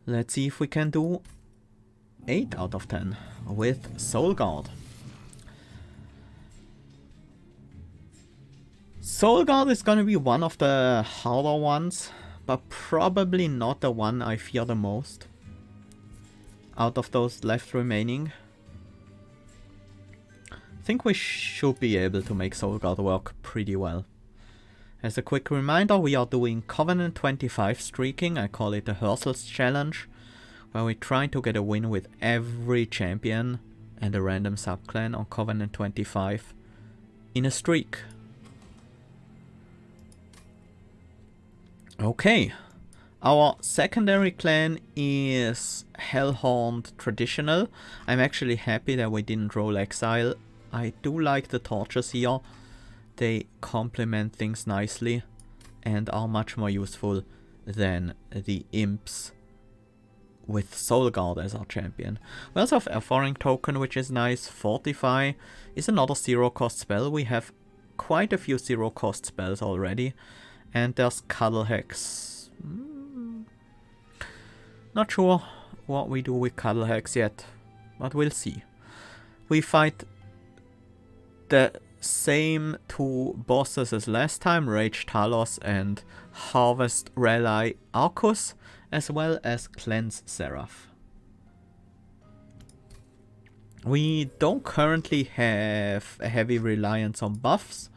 Let's see if we can do 8 out of 10 with Solgard. Solgard is gonna be one of the harder ones, but probably not the one I fear the most out of those left remaining. I think we should be able to make Solgard work pretty well. As a quick reminder, we are doing Covenant 25 streaking. I call it the Herzal's challenge, where we try to get a win with every champion and a random subclan on Covenant 25 in a streak. Okay, our secondary clan is Hellhorned Traditional. I'm actually happy that we didn't roll Exile. I do like the torches here. They complement things nicely and are much more useful than the imps with Solgard as our champion. We also have Erfaring Token, which is nice. Fortify is another zero cost spell. We have quite a few zero cost spells already. And there's Cuddle Hex. Not sure what we do with Cuddle Hex yet, but we'll see. We fight the same two bosses as last time, Rage Talos and Harvest Rally Arcus, as well as Cleanse Seraph. We don't currently have a heavy reliance on buffs,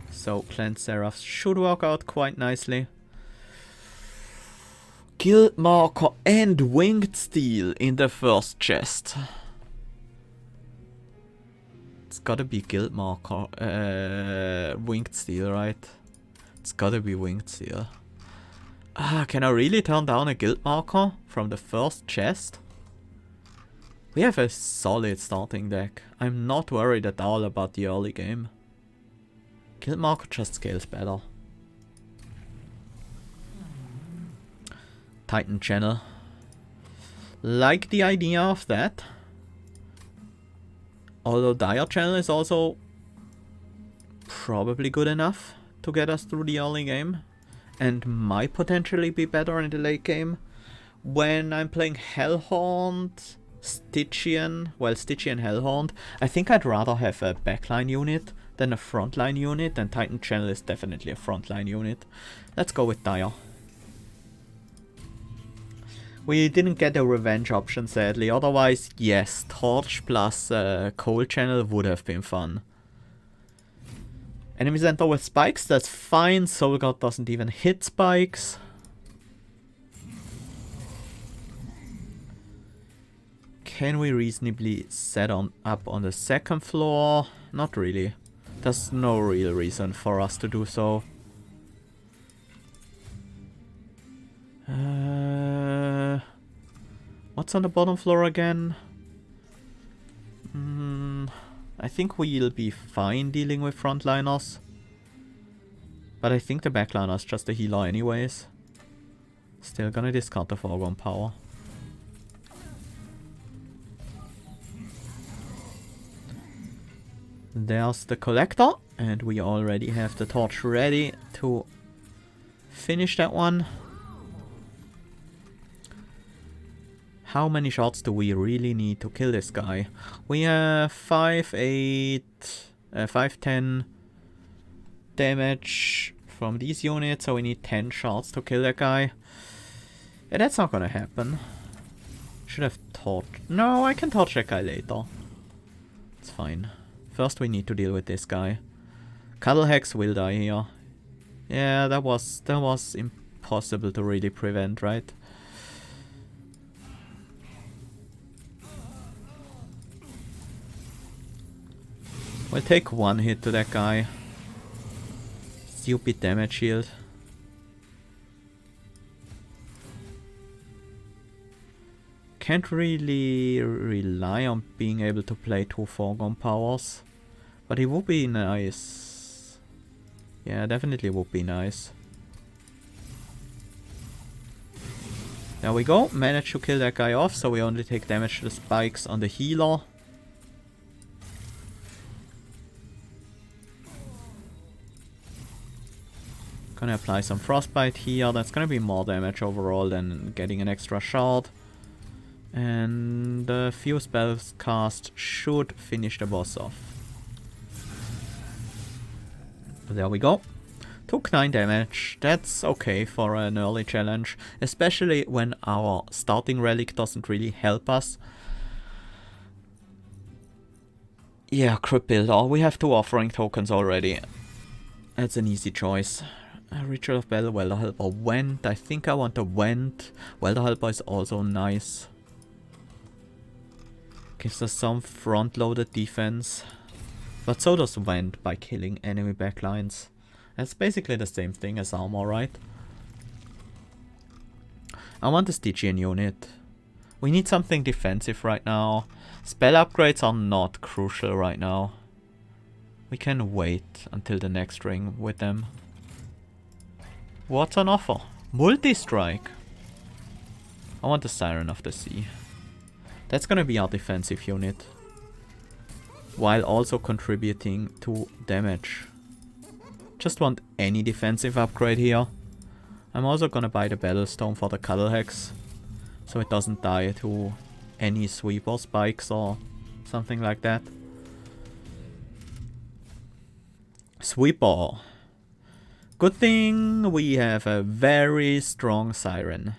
so Cleanse Seraph should work out quite nicely. Guild Marker and Winged Steel in the first chest. It's gotta be Guild Marker, Winged Steel, right? It's gotta be Winged Steel. Can I really turn down a Guild Marker from the first chest? We have a solid starting deck. I'm not worried at all about the early game. Guild Marker just scales better. Titan Channel. Like the idea of that. Although Dire Channel is also probably good enough to get us through the early game. And might potentially be better in the late game. When I'm playing Hellhorned, Stygian, well, Stygian Hellhorned, I think I'd rather have a backline unit than a frontline unit, and Titan Channel is definitely a frontline unit. Let's go with Dire. We didn't get a revenge option, sadly. Otherwise, yes, Torch plus Cold Channel would have been fun. Enemy center with spikes, that's fine. Solgard doesn't even hit spikes. Can we reasonably set up on the second floor? Not really. There's no real reason for us to do so. What's on the bottom floor again? I think we'll be fine dealing with frontliners. But I think the backliner's just a healer anyways. Still gonna discard the foreground power. There's the collector, and we already have the torch ready to finish that one. How many shots do we really need to kill this guy? We have 5, 10 damage from these units, so we need 10 shots to kill that guy. Yeah, that's not gonna happen. Should have torched. No, I can torch that guy later. It's fine. First we need to deal with this guy. Cuddle Hex will die here. Yeah, that was impossible to really prevent, right? We'll take one hit to that guy. Stupid damage shield. Can't really rely on being able to play 2 foregone powers. But it would be nice. Yeah, definitely would be nice. There we go. Managed to kill that guy off, so we only take damage to the spikes on the healer. Gonna apply some frostbite here. That's gonna be more damage overall than getting an extra shard. And a few spells cast should finish the boss off. There we go. Took 9 damage. That's okay for an early challenge, especially when our starting relic doesn't really help us. Yeah, Crypt Builder. We have 2 offering tokens already. That's an easy choice. Ritual of Battle, Welder Helper, Wend. I think I want a Wend. Welder Helper is also nice. Gives us some front-loaded defense. But so does Wend by killing enemy backlines. That's basically the same thing as armor, right? I want a Stygian unit. We need something defensive right now. Spell upgrades are not crucial right now. We can wait until the next ring with them. What's on offer? Multi-strike. I want the Siren of the Sea. That's gonna be our defensive unit. While also contributing to damage. Just want any defensive upgrade here. I'm also gonna buy the Battlestone for the Cuddle Hex. So it doesn't die to any sweeper spikes or something like that. Sweeper. Good thing we have a very strong Siren.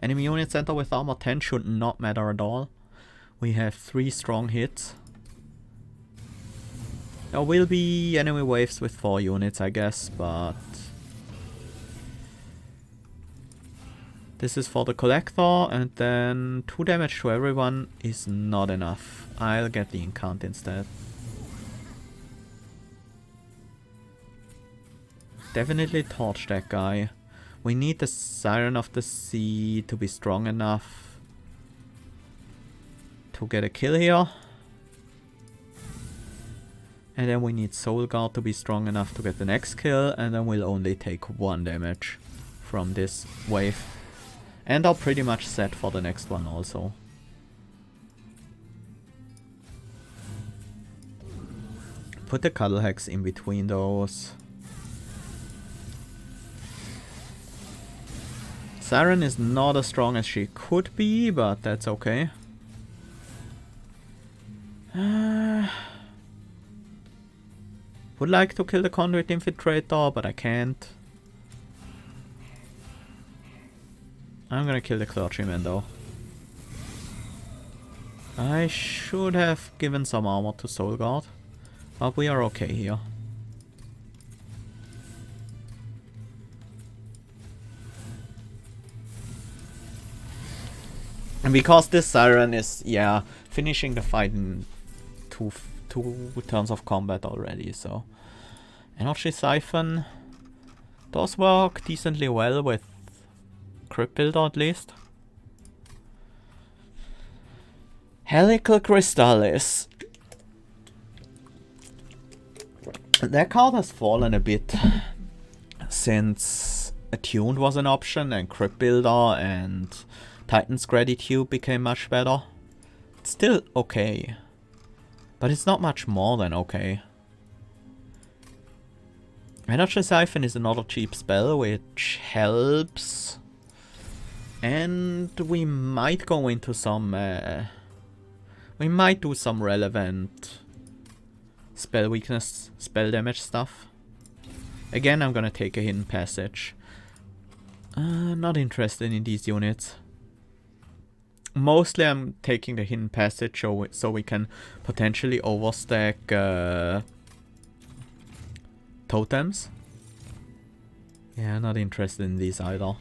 Enemy unit center with armor 10 should not matter at all. We have 3 strong hits. There will be enemy waves with 4 units, I guess, but this is for the collector, and then 2 damage to everyone is not enough. I'll get the Incant instead. Definitely torch that guy. We need the Siren of the Sea to be strong enough to get a kill here. And then we need Solgard to be strong enough to get the next kill, and then we'll only take 1 damage from this wave. And are pretty much set for the next one also. Put the Cuddle Hex in between those. Siren is not as strong as she could be, but that's okay. Would like to kill the Conduit Infiltrator, but I can't. I'm gonna kill the Clergyman though. I should have given some armor to Solgard, but we are okay here. And because this Siren is, yeah, finishing the fight in two turns of combat already, so. Energy Siphon does work decently well with Crypt Builder at least. Helical Crystallis. That card has fallen a bit since Attuned was an option and Crypt Builder and Titan's Gratitude became much better. It's still okay, but it's not much more than okay. Energy Siphon is another cheap spell which helps, and we might go into some we might do some relevant spell weakness, spell damage stuff. Again, I'm gonna take a Hidden Passage. Not interested in these units. Mostly I'm taking the Hidden Passage so we can potentially overstack totems. Yeah, not interested in these either.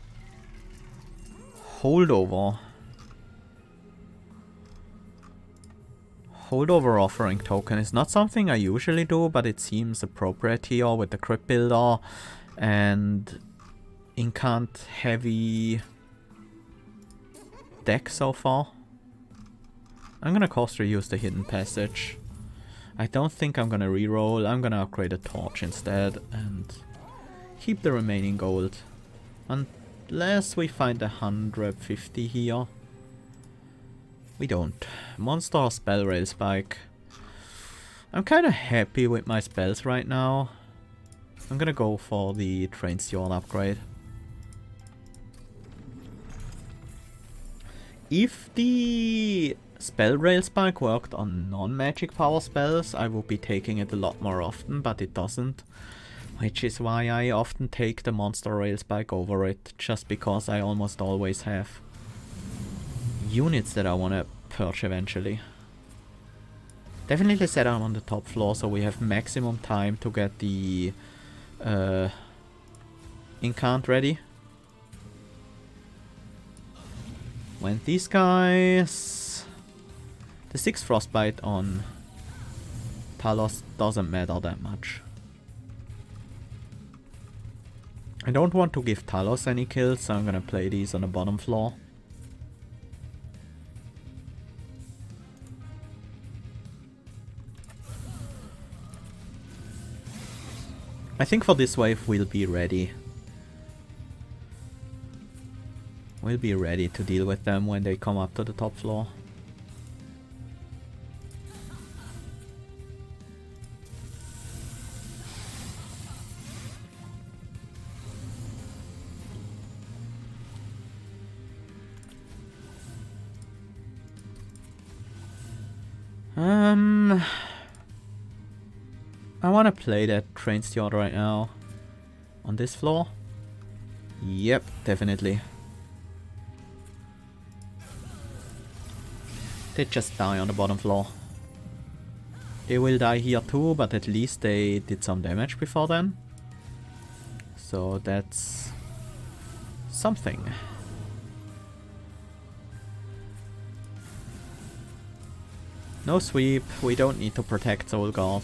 Holdover. Holdover offering token is not something I usually do, but it seems appropriate here with the Crypt Builder and Incant heavy deck so far. I'm gonna cost reuse the Hidden Passage. I don't think I'm gonna reroll. I'm gonna upgrade a Torch instead and keep the remaining gold. Unless we find 150 here. We don't. Monster Spell Rail Spike. I'm kinda happy with my spells right now. I'm gonna go for the Train Steward upgrade. If the Spell Rail Spike worked on non-magic power spells, I would be taking it a lot more often, but it doesn't. Which is why I often take the Monster Rail Spike over it, just because I almost always have units that I want to purge eventually. Definitely set them on the top floor so we have maximum time to get the Incant ready. When these guys... The 6 Frostbite on Talos doesn't matter that much. I don't want to give Talos any kills, so I'm gonna play these on the bottom floor. I think for this wave we'll be ready. We'll be ready to deal with them when they come up to the top floor. I want to play that Train Steward right now. On this floor? Yep, definitely. They just die on the bottom floor. They will die here too, but at least they did some damage before then. So that's something. No sweep, we don't need to protect Solgard.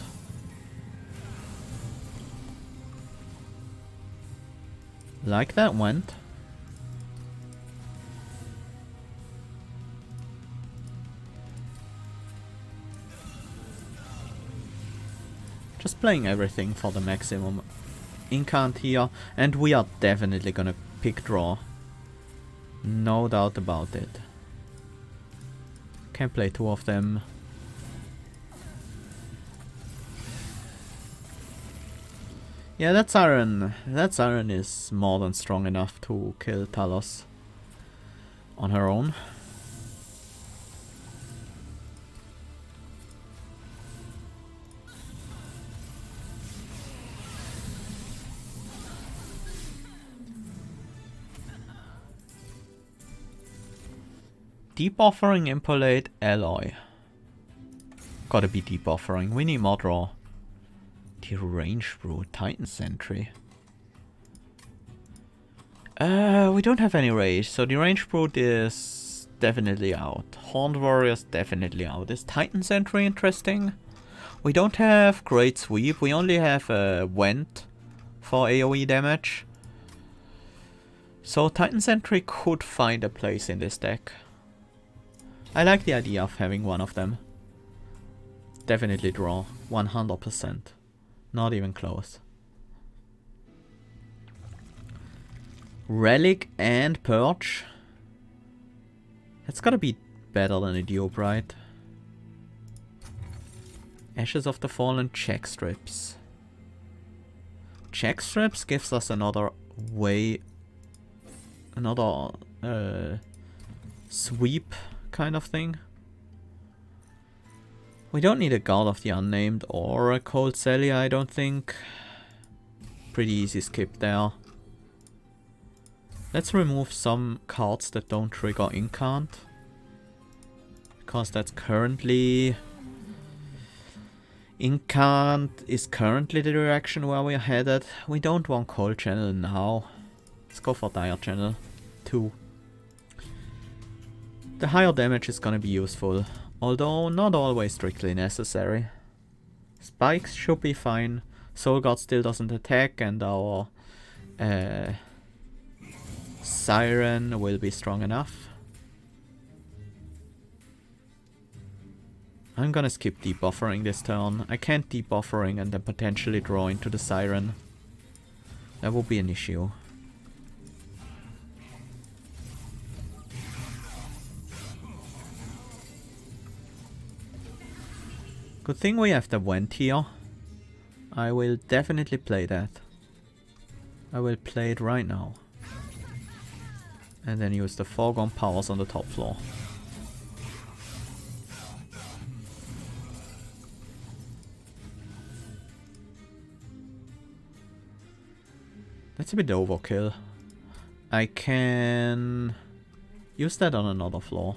Like that went. Just playing everything for the maximum Incant here, and we are definitely gonna pick draw. No doubt about it. Can play 2 of them. Yeah, that Siren is more than strong enough to kill Talos on her own. Deep Offering, Impolate, Alloy. Gotta be Deep Offering, we need more draw. Range Brew, Titan Sentry. We don't have any rage, so the Range Brute is definitely out. Horned Warrior's definitely out. Is Titan Sentry interesting? We don't have Great Sweep, we only have Vent for AoE damage. So Titan Sentry could find a place in this deck. I like the idea of having one of them. Definitely draw, 100%. Not even close. Relic and Purge. That's gotta be better than a Dupe, right? Ashes of the Fallen, Check Strips. Check Strips gives us another way... Another sweep kind of thing. We don't need a Guard of the Unnamed or a Cold Celia, I don't think. Pretty easy skip there. Let's remove some cards that don't trigger Incant. Because that's currently... Incant is currently the direction where we're headed. We don't want Cold Channel now. Let's go for Dire Channel 2. The higher damage is gonna be useful. Although not always strictly necessary. Spikes should be fine. Solgard still doesn't attack, and our Siren will be strong enough. I'm gonna skip Deep Buffering this turn. I can't Deep Buffering and then potentially draw into the Siren. That would be an issue. Good thing we have the Vent here. I will definitely play that. I will play it right now. And then use the foregone powers on the top floor. That's a bit overkill. I can use that on another floor.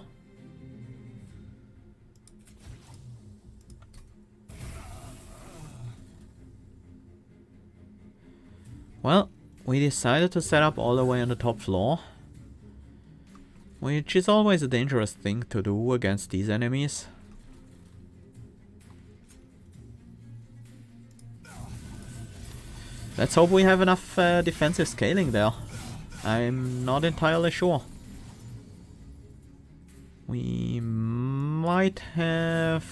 Well, we decided to set up all the way on the top floor. Which is always a dangerous thing to do against these enemies. Let's hope we have enough defensive scaling there. I'm not entirely sure. We might have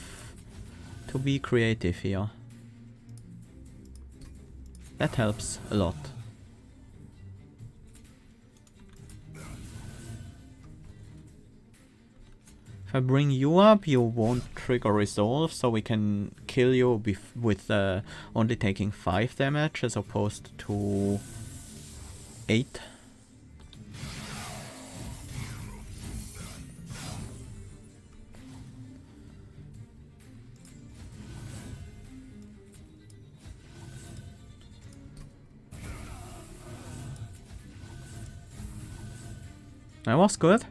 to be creative here. That helps a lot. If I bring you up, you won't trigger resolve, so we can kill you with only taking 5 damage as opposed to 8. That was good.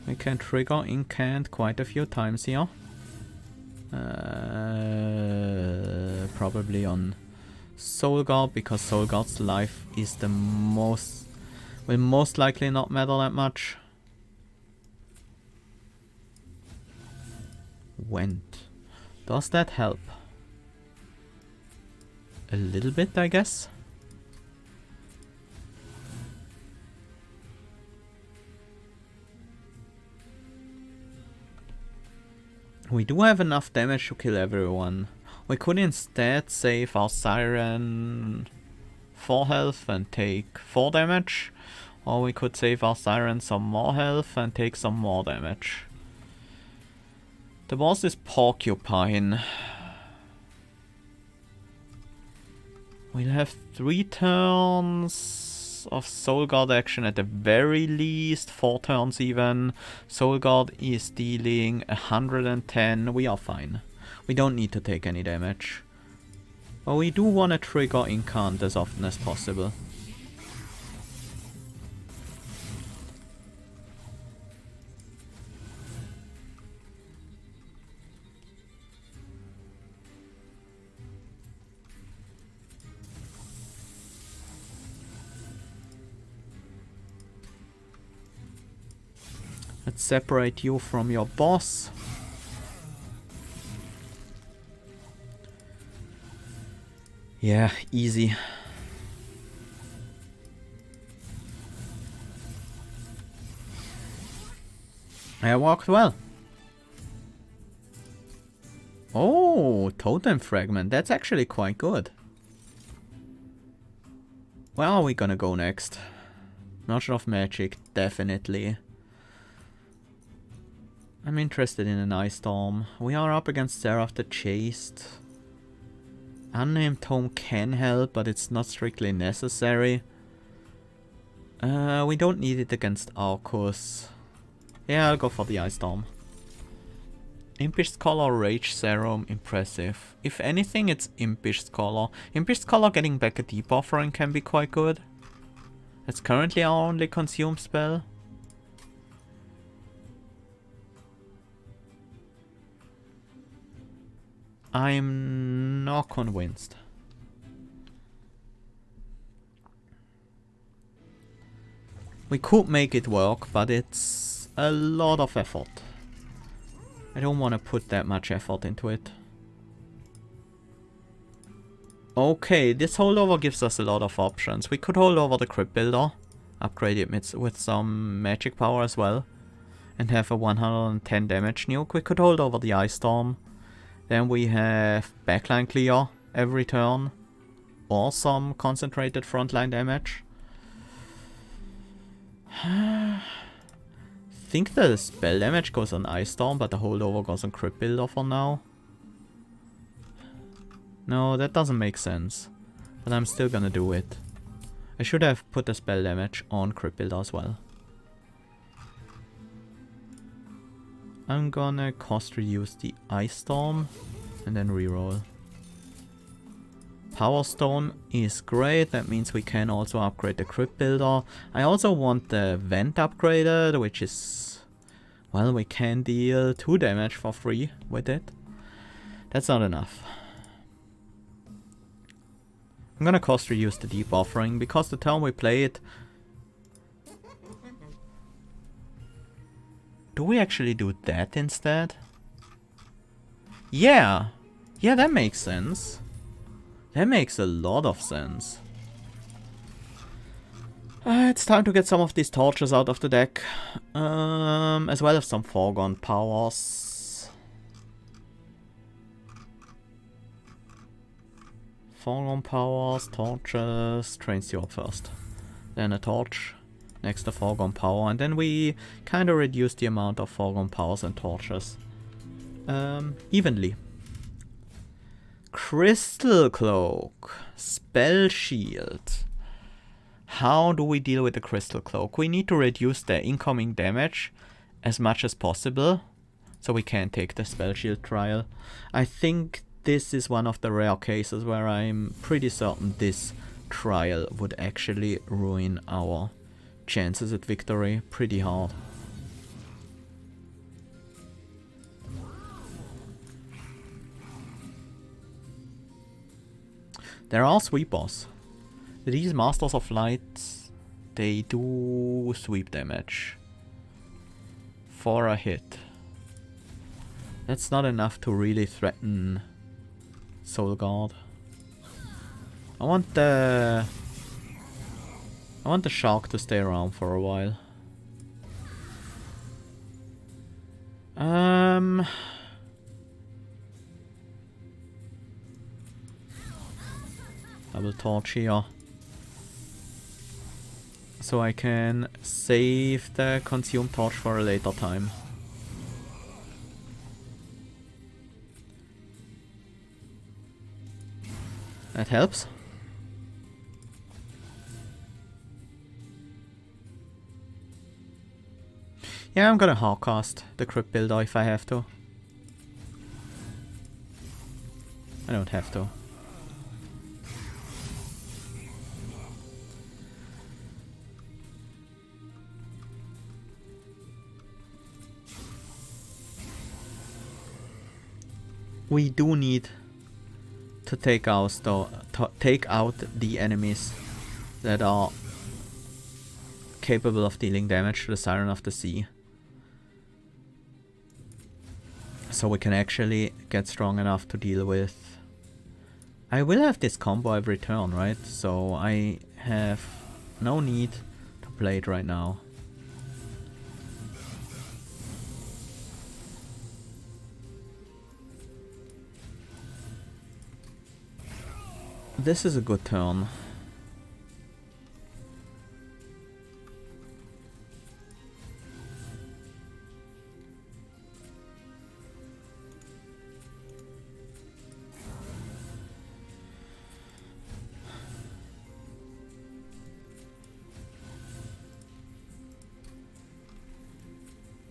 We can trigger Incant quite a few times here. Probably on Solgard, because Solgard's life is the most... will most likely not matter that much. Went. Does that help? A little bit, I guess. We do have enough damage to kill everyone. We could instead save our Siren 4 health and take 4 damage. Or we could save our Siren some more health and take some more damage. The boss is Porcupine. We'll have 3 turns of Solgard action at the very least, 4 turns even. Solgard is dealing 110, we are fine. We don't need to take any damage. But we do want to trigger Incant as often as possible. Let's separate you from your boss. Yeah, easy. I worked well. Oh, totem fragment. That's actually quite good. Where are we gonna go next? Merchant of Magic, definitely. I'm interested in an Ice Storm. We are up against Seraph the Chaste. Unnamed Tome can help, but it's not strictly necessary. We don't need it against Arcus. Yeah, I'll go for the Ice Storm. Impish Scholar, Rage Serum, impressive. If anything, it's Impish Scholar. Impish Scholar getting back a Deep Offering can be quite good. It's currently our only consume spell. I'm not convinced. We could make it work, but it's a lot of effort. I don't want to put that much effort into it. Okay, this holdover gives us a lot of options. We could hold over the Crypt Builder, upgrade it with some magic power as well, and have a 110 damage nuke. We could hold over the Ice Storm. Then we have backline clear every turn, or some concentrated frontline damage. I think the spell damage goes on Ice Storm, but the holdover goes on Crypt Builder for now. No, that doesn't make sense. But I'm still gonna do it. I should have put the spell damage on Crypt Builder as well. I'm gonna cost reduce the Ice Storm and then reroll. Power Stone is great, that means we can also upgrade the Crypt Builder. I also want the Vent upgraded, which is... well, we can deal 2 damage for free with it. That's not enough. I'm gonna cost reduce the Deep Offering, because the turn we play it... do we actually do that instead? Yeah! Yeah, that makes sense. That makes a lot of sense. It's time to get some of these torches out of the deck. As well as some foregone powers. Foregone powers, torches, trains you up first. Then a torch next to foregone power. And then we kind of reduce the amount of foregone powers and torches. Evenly. Crystal Cloak. Spell Shield. How do we deal with the Crystal Cloak? We need to reduce the incoming damage as much as possible. So we can take the Spell Shield trial. I think this is one of the rare cases where I'm pretty certain this trial would actually ruin our chances at victory pretty hard. There are sweepers. These Masters of Light, they do sweep damage. For a hit. That's not enough to really threaten Solgard. I want the shark to stay around for a while. Double torch here. So I can save the consume torch for a later time. That helps. Yeah, I'm gonna hardcast the Crypt Builder if I have to. I don't have to. We do need to take out the enemies that are capable of dealing damage to the Siren of the Sea. So we can actually get strong enough to deal with... I will have this combo every turn, right? So I have no need to play it right now. This is a good turn.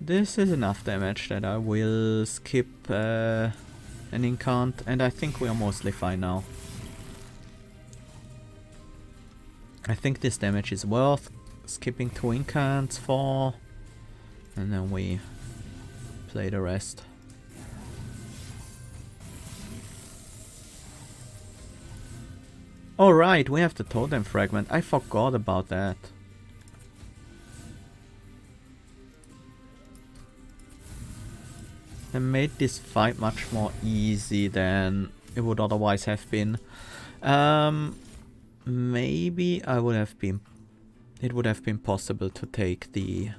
This is enough damage that I will skip an Incant, and I think we are mostly fine now. I think this damage is worth skipping 2 Incants for, and then we play the rest. Alright, we have the Totem Fragment. I forgot about that. That made this fight much more easy than it would otherwise have been. Maybe it would have been possible to take the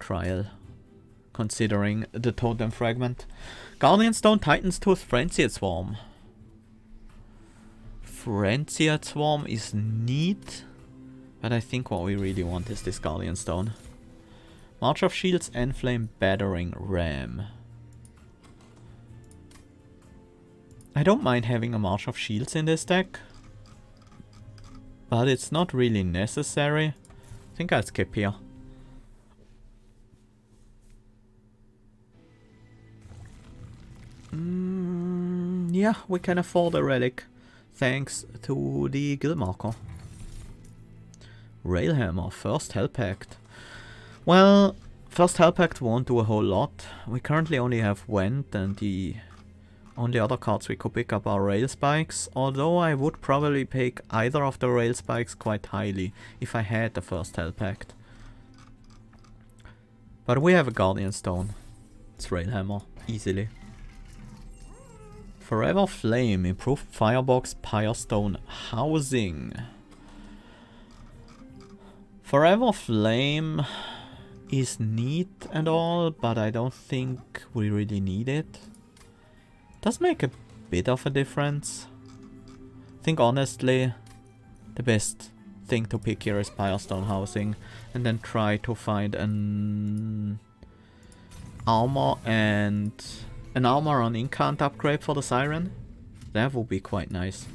trial, considering the Totem Fragment. Guardian Stone, Titan's Tooth, Frenzied Swarm. Frenzied Swarm is neat, but I think what we really want is this Guardian Stone. March of Shields, Enflame, Battering Ram. I don't mind having a March of Shields in this deck, but it's not really necessary. I think I'll skip here. Yeah, we can afford a relic, thanks to the guild marker. Railhammer, first Hell Pact. Well, first Hell Pact won't do a whole lot. We currently only have Went, and the only other cards we could pick up are Rail Spikes, although I would probably pick either of the Rail Spikes quite highly if I had the first Hell Pact. But we have a Guardian Stone. It's Railhammer, easily. Forever Flame, improved Firebox, Pyrestone, Housing. Forever Flame is neat and all, but I don't think we really need it. Does make a bit of a difference. I think honestly, the best thing to pick here is Pyrestone Housing, and then try to find an armor and an armor on Incant upgrade for the Siren. That would be quite nice.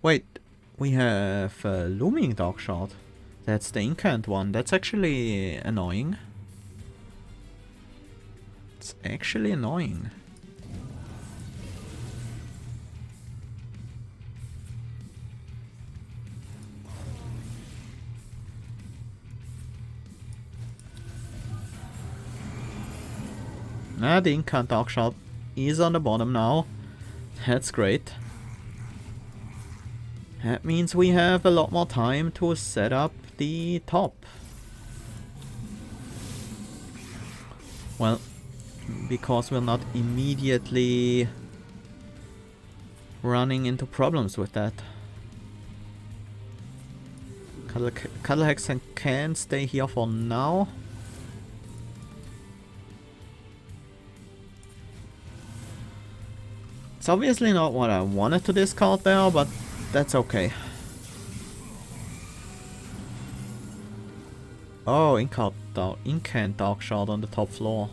Wait, we have a Looming Darkshard. That's the Incant one. That's actually annoying. It's actually annoying. The Incant Darkshard is on the bottom now. That's great. That means we have a lot more time to set up the top. Well, because we're not immediately running into problems with that. Cuddle Hexen can stay here for now. It's obviously not what I wanted to discard there, but that's okay. Oh, Incant Darkshard on the top floor.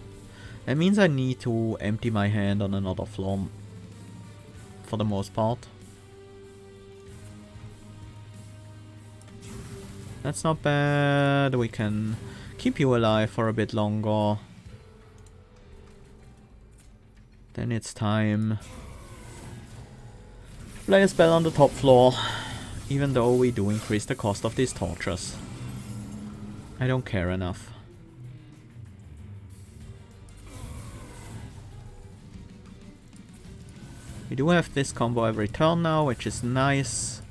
That means I need to empty my hand on another floor for the most part. That's not bad. We can keep you alive for a bit longer. Then it's time. Play a spell on the top floor, even though we do increase the cost of these tortures. I don't care enough. We do have this combo every turn now, which is nice.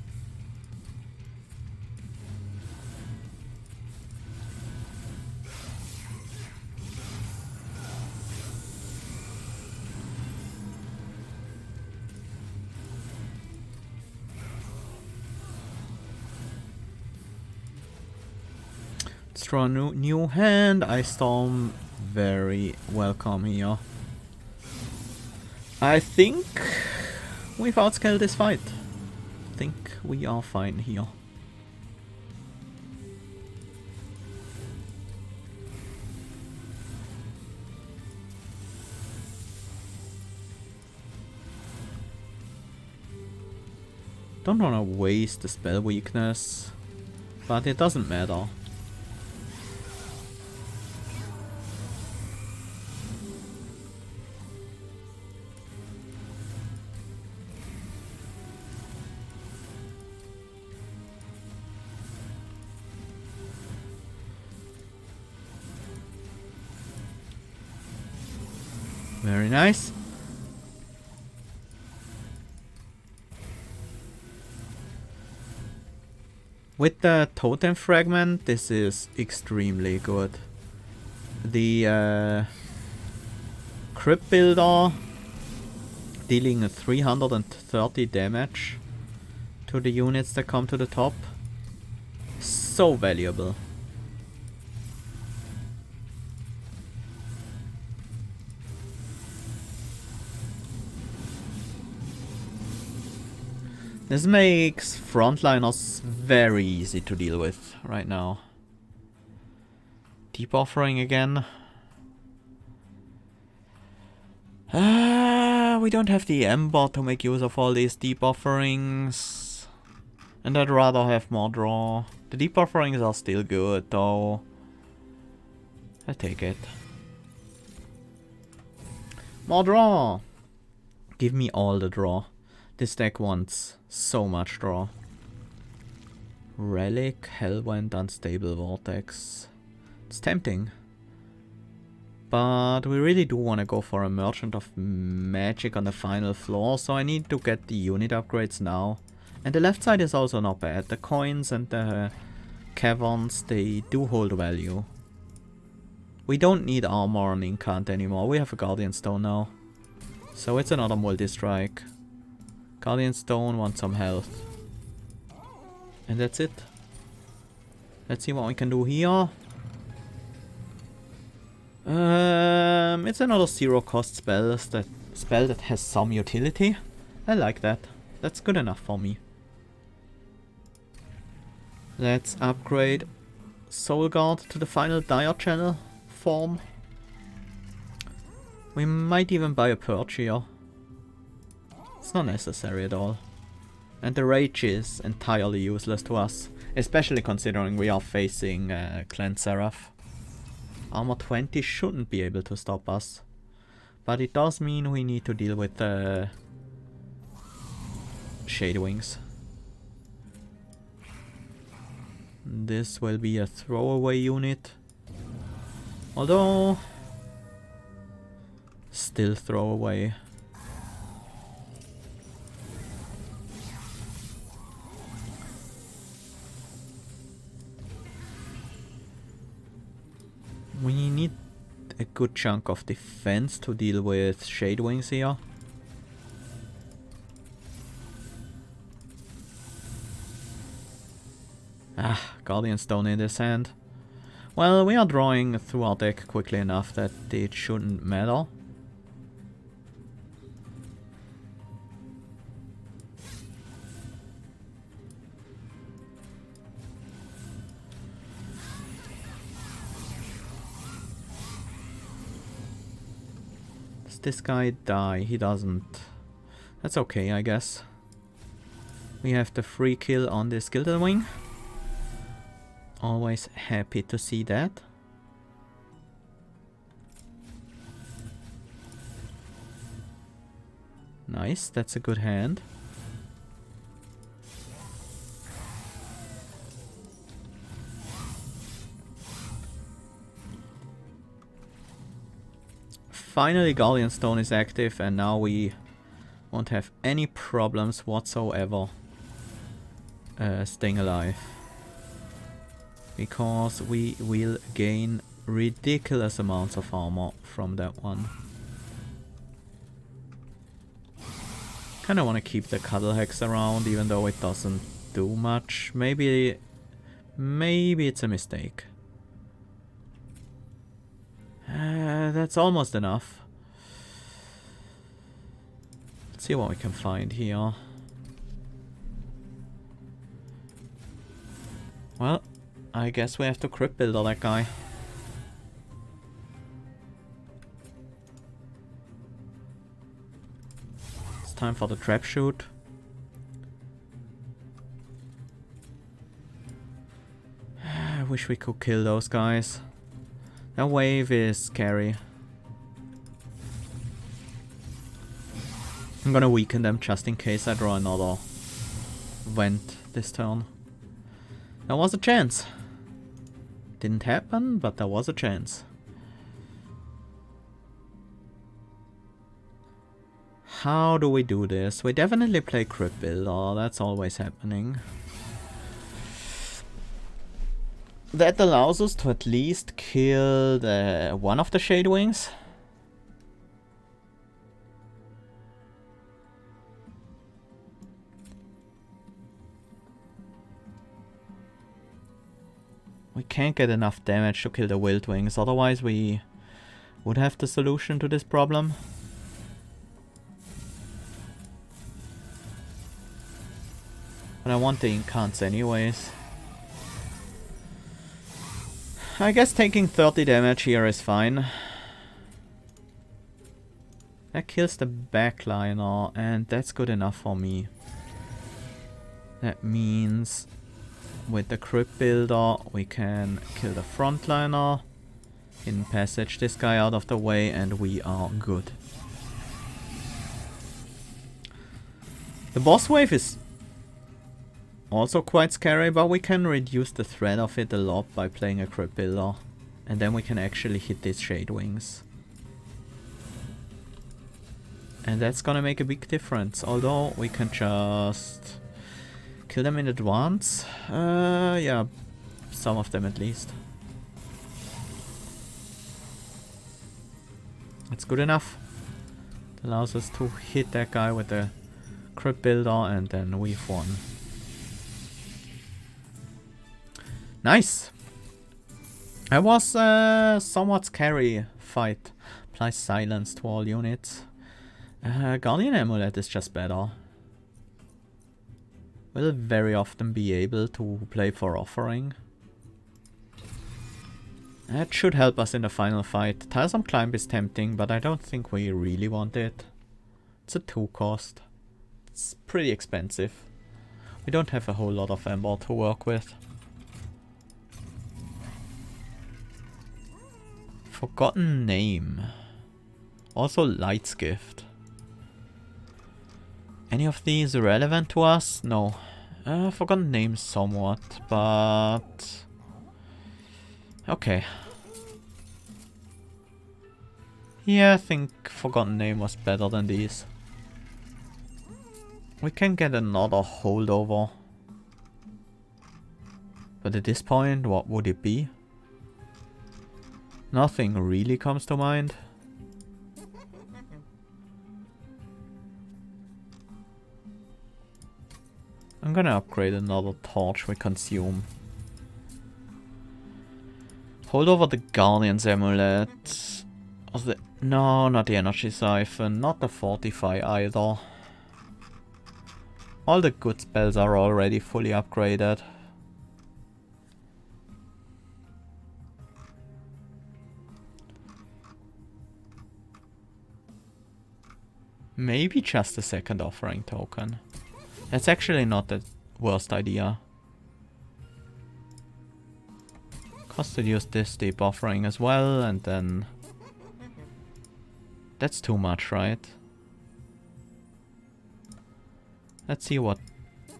Draw a new hand. Ice Storm, very welcome here. I think we've outscaled this fight. I think we are fine here. Don't wanna waste the spell weakness, but it doesn't matter. Very nice. With the Totem Fragment, this is extremely good. The Crypt Builder dealing 330 damage to the units that come to the top. So valuable. This makes frontliners very easy to deal with right now. Deep offering again. We don't have the Ember to make use of all these deep offerings. And I'd rather have more draw. The deep offerings are still good though. I'll take it. More draw! Give me all the draw. This deck wants so much draw. Relic, Hellwind, Unstable Vortex. It's tempting. But we really do want to go for a Merchant of Magic on the final floor, so I need to get the unit upgrades now. And the left side is also not bad. The coins and the caverns, they do hold value. We don't need armor on Incant anymore. We have a Guardian Stone now. So it's another multi-strike. Guardian Stone wants some health. And that's it. Let's see what we can do here. It's another zero cost spell that has some utility. I like that. That's good enough for me. Let's upgrade Solgard to the final Dire Channel form. We might even buy a Purge here. It's not necessary at all. And the Rage is entirely useless to us, especially considering we are facing Clan Seraph. Armor 20 shouldn't be able to stop us. But it does mean we need to deal with Shadewings. This will be a throwaway unit. Although... still throwaway. We need a good chunk of defense to deal with Shadewings here. Ah, Guardian Stone in his hand. Well, we are drawing through our deck quickly enough that it shouldn't matter. Does this guy die? He doesn't. That's okay, I guess. We have the free kill on this Gilded Wing. Always happy to see that. Nice, that's a good hand. Finally Guardian Stone is active and now we won't have any problems whatsoever staying alive. Because we will gain ridiculous amounts of armor from that one. Kinda wanna keep the Cuddle Hex around even though it doesn't do much. Maybe it's a mistake. That's almost enough. Let's see what we can find here. Well, I guess we have to Crypt Builder that guy. It's time for the Trap Shoot. I wish we could kill those guys. That wave is scary. I'm gonna weaken them just in case I draw another Vent this turn. There was a chance. Didn't happen, but there was a chance. How do we do this? We definitely play Crypt Builder, that's always happening. That allows us to at least kill one of the Shadewings. We can't get enough damage to kill the Wild Wings, otherwise we would have the solution to this problem. But I want the Incants anyways. I guess taking 30 damage here is fine. That kills the backliner, and that's good enough for me. That means with the Crypt Builder we can kill the frontliner, hidden passage this guy out of the way, and we are good. The boss wave is also quite scary, but we can reduce the threat of it a lot by playing a Crypt Builder. And then we can actually hit these Shade Wings. And that's gonna make a big difference, although we can just kill them in advance. Yeah, some of them at least. That's good enough. It allows us to hit that guy with the Crypt Builder and then we've won. Nice! That was a somewhat scary fight. Applies silence to all units. Guardian Amulet is just better. Will very often be able to play for offering. That should help us in the final fight. Tiresome Climb is tempting, but I don't think we really want it. It's a 2 cost. It's pretty expensive. We don't have a whole lot of Ember to work with. Forgotten Name. Also Light's Gift. Any of these relevant to us? No. Forgotten Name somewhat, but... okay. Yeah, I think Forgotten Name was better than these. We can get another holdover. But at this point, what would it be? Nothing really comes to mind. I'm gonna upgrade another torch we consume. Hold over the Guardian's Amulet. No, not the Energy Siphon, not the Fortify either. All the good spells are already fully upgraded. Maybe just a second offering token. That's actually not the worst idea. Cost to use this deep offering as well, and then... that's too much, right? Let's see what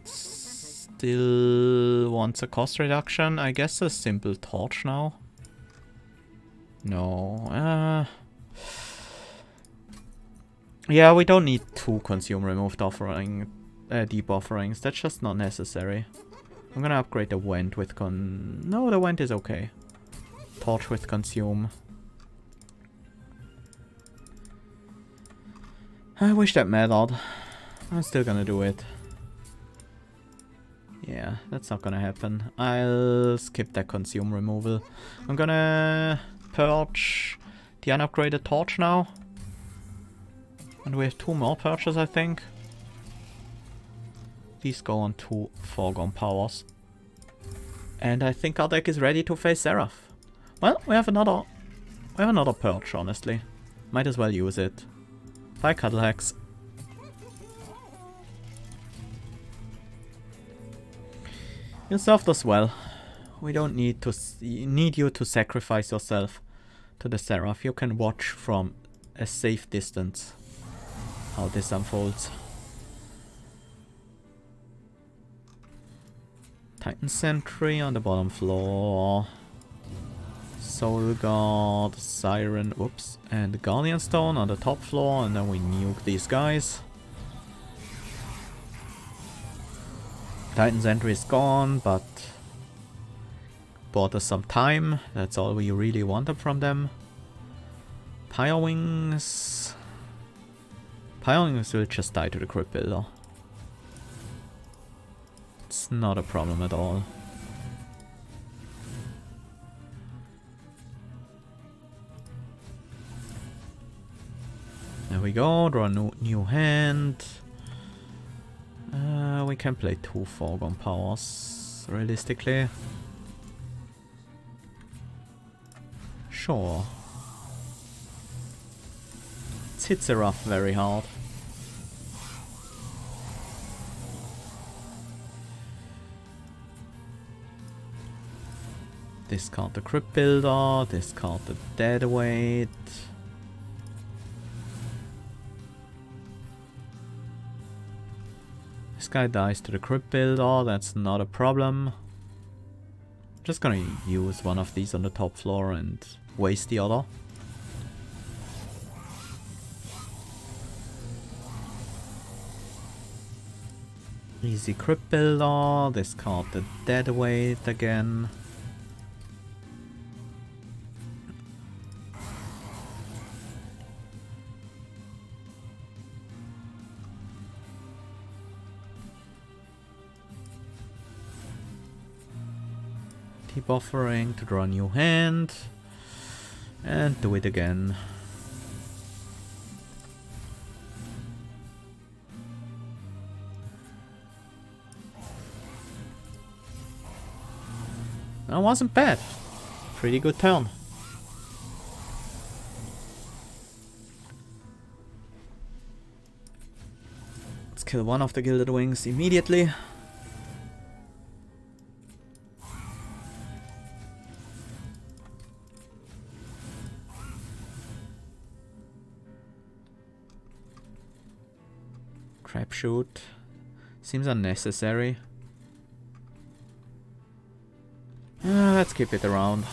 still wants a cost reduction. I guess a simple torch now. No. Yeah, we don't need 2 consume removed offering. Deep offerings, that's just not necessary. I'm gonna upgrade the Went with no, the Went is okay. Torch with consume. I wish that mattered. I'm still gonna do it. Yeah, that's not gonna happen. I'll skip that consume removal. I'm gonna purge the unupgraded torch now. And we have 2 more purges, I think. These go on 2 foregone powers. And I think our deck is ready to face Seraph. Well, we have another purge, honestly. Might as well use it. Bye, Cuddle Hex. You served us well. We don't need you to sacrifice yourself to the Seraph. You can watch from a safe distance how this unfolds. Titan Sentry on the bottom floor. Solgard, Siren, whoops, and Guardian Stone on the top floor, and then we nuke these guys. Titan Sentry is gone, but bought us some time. That's all we really wanted from them. Pyrewings. Pyrewings will just die to the Crypt Builder. It's not a problem at all. There we go, draw a new hand. We we can play 2 foregone powers, realistically. Sure. It hits her off very hard. Discard the Crypt Builder, discard the Deadweight. This guy dies to the Crypt Builder, that's not a problem. Just gonna use one of these on the top floor and waste the other. Easy Crypt Builder, discard the Deadweight again. Keep offering to draw a new hand. And do it again. That wasn't bad. Pretty good turn. Let's kill one of the Gilded Wings immediately. Crapshoot. Seems unnecessary. Let's keep it around.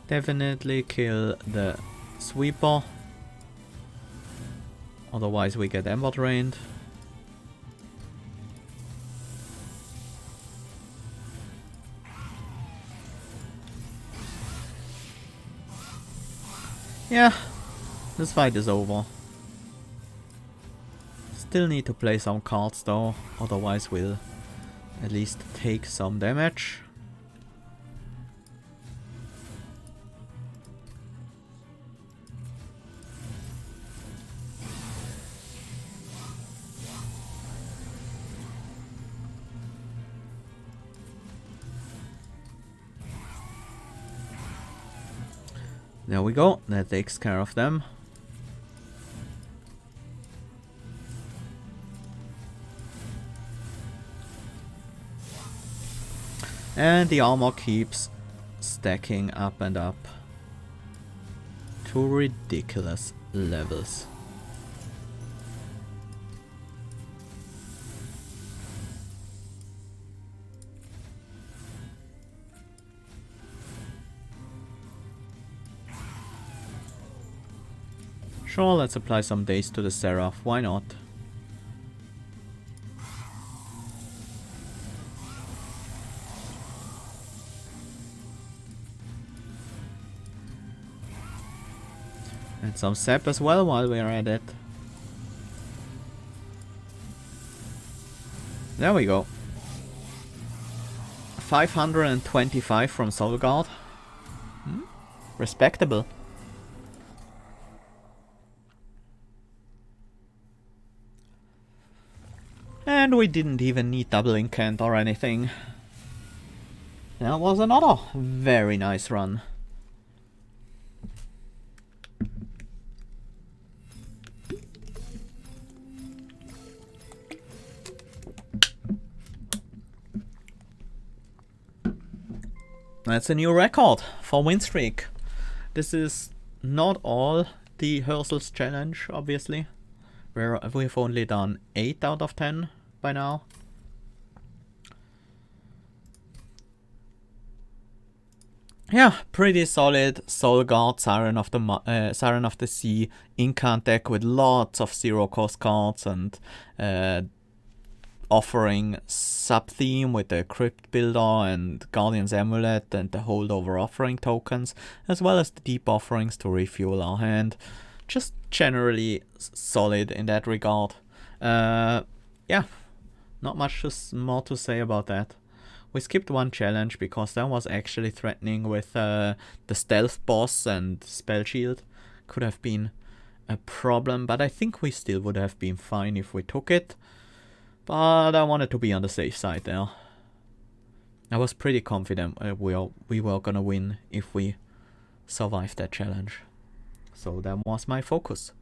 Definitely kill the sweeper. Otherwise we get Ember drained. Yeah, this fight is over. Still need to play some cards though, otherwise we'll at least take some damage. There we go, that takes care of them. And the armor keeps stacking up and up to ridiculous levels. Sure, let's apply some daze to the Seraph, why not? And some sap as well while we're at it. There we go. 525 from Solgard. Respectable. And we didn't even need double incant or anything. That was another very nice run. That's a new record for win streak. This is not all the Herzal's challenge, obviously. We've only done 8 out of 10 by now. Yeah, pretty solid Solgard Siren of the Sea Incant deck with lots of 0-cost cards and offering sub-theme with the Crypt Builder and Guardian's Amulet and the holdover offering tokens, as well as the deep offerings to refuel our hand. Just generally solid in that regard. Yeah, not much more to say about that. We skipped one challenge because that was actually threatening with the stealth boss and spell shield. Could have been a problem, but I think we still would have been fine if we took it. But I wanted to be on the safe side there. I was pretty confident we were gonna win if we survived that challenge. So that was my focus.